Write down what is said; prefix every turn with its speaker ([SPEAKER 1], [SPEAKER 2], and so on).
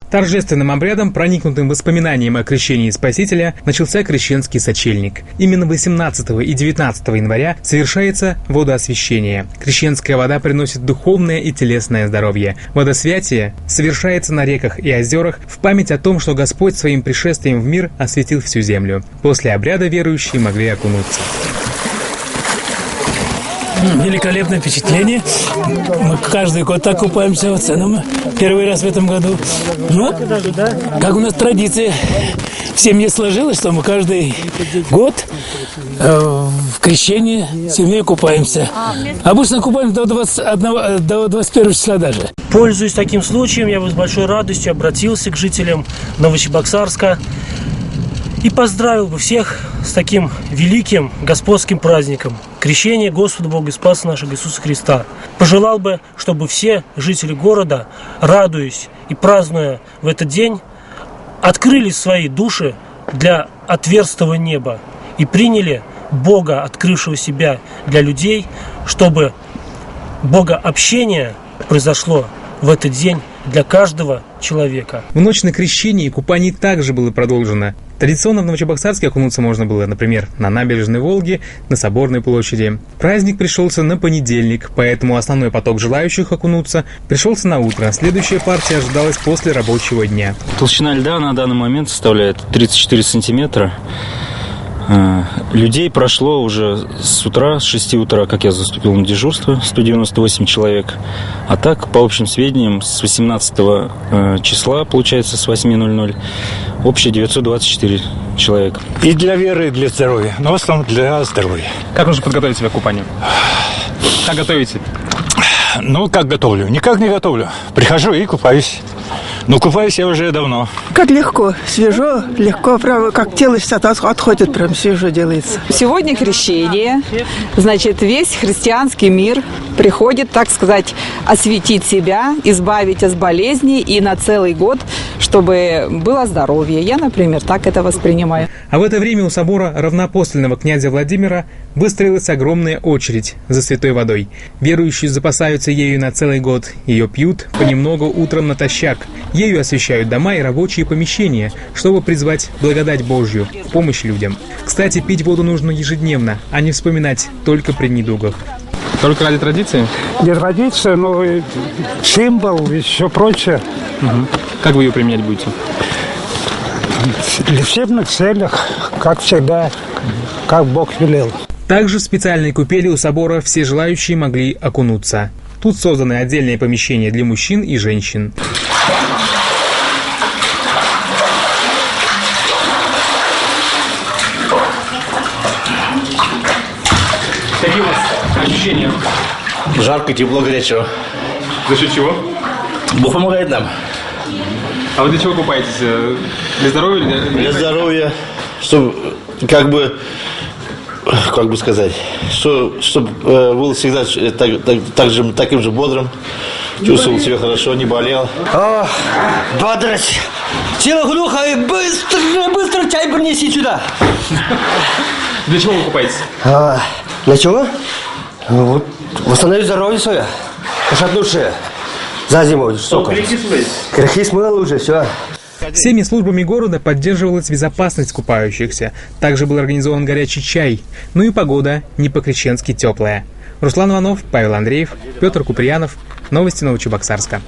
[SPEAKER 1] Торжественным обрядом, проникнутым воспоминанием о крещении Спасителя, начался крещенский сочельник. Именно 18 и 19 января совершается водоосвящение. Крещенская вода приносит духовное и телесное здоровье. Водосвятие совершается на реках и озерах в память о том, что Господь своим пришествием в мир осветил всю землю. После обряда верующие могли окунуться.
[SPEAKER 2] Великолепное впечатление. Мы каждый год так купаемся в Ценном. Первый раз в этом году. Ну, как у нас традиция в семье сложилась, что мы каждый год в крещении семьей купаемся. Обычно купаемся до 21 числа даже.
[SPEAKER 3] Пользуясь таким случаем, я бы с большой радостью обратился к жителям Новочебоксарска и поздравил бы всех с таким великим господским праздником – крещение Господа Бога и Спаса нашего Иисуса Христа. Пожелал бы, чтобы все жители города, радуясь и празднуя в этот день, открыли свои души для отверстого неба и приняли Бога, открывшего себя для людей, чтобы богообщение произошло в этот день для каждого человека.
[SPEAKER 1] В ночь на крещение купание также было продолжено. Традиционно в Новочебоксарске окунуться можно было, например, на набережной Волги, на Соборной площади. Праздник пришелся на понедельник, поэтому основной поток желающих окунуться пришелся на утро. Следующая партия ожидалась после рабочего дня.
[SPEAKER 4] Толщина льда на данный момент составляет 34 сантиметра. Людей прошло уже с утра, с 6 утра, как я заступил на дежурство, 198 человек. А так, по общим сведениям, с 18 числа, получается, с 8:00, общее 924 человека.
[SPEAKER 5] И для веры, и для здоровья, но в основном для здоровья.
[SPEAKER 1] Как нужно подготовить себя к купанию? Как готовите?
[SPEAKER 5] Ну, как готовлю? Никак не готовлю. Прихожу и купаюсь. Но купаюсь я уже давно.
[SPEAKER 6] Как легко, свежо, легко, право, как тело отходит, прям свежо делается.
[SPEAKER 7] Сегодня крещение, значит, весь христианский мир приходит, так сказать, осветить себя, избавить от болезней и на целый год, чтобы было здоровье. Я, например, так это воспринимаю.
[SPEAKER 1] А в это время у собора равноапостольного князя Владимира выстроилась огромная очередь за святой водой. Верующие запасаются ею на целый год. Ее пьют понемногу утром натощак. Ею освещают дома и рабочие помещения, чтобы призвать благодать Божью в помощь людям. Кстати, пить воду нужно ежедневно, а не вспоминать только при недугах. Только ради традиции?
[SPEAKER 8] Не традиция, но и символ и все прочее.
[SPEAKER 1] Угу. Как вы ее применять будете?
[SPEAKER 8] В лечебных целях, как всегда, как Бог велел.
[SPEAKER 1] Также в специальной купели у собора все желающие могли окунуться. Тут созданы отдельные помещения для мужчин и женщин.
[SPEAKER 9] Какие у вас ощущения?
[SPEAKER 10] Жарко, тепло, горячо.
[SPEAKER 9] За счет чего?
[SPEAKER 10] Бог помогает нам.
[SPEAKER 9] А вы для чего купаетесь? Для здоровья?
[SPEAKER 10] Для здоровья. Чтобы, как бы сказать, чтобы был всегда таким же бодрым, чувствовал себя хорошо, не болел.
[SPEAKER 11] Бодрость. Тело глухо, и быстро чай принеси сюда.
[SPEAKER 9] Для чего вы купаетесь?
[SPEAKER 11] Для чего? Вот, восстановить здоровье свое, пошатнувшее за зиму. Грехи смыл уже, все.
[SPEAKER 1] Всеми службами города поддерживалась безопасность купающихся. Также был организован горячий чай. Ну и погода не по-крещенски теплая. Руслан Иванов, Павел Андреев, Петр Куприянов. Новости Новочебоксарска.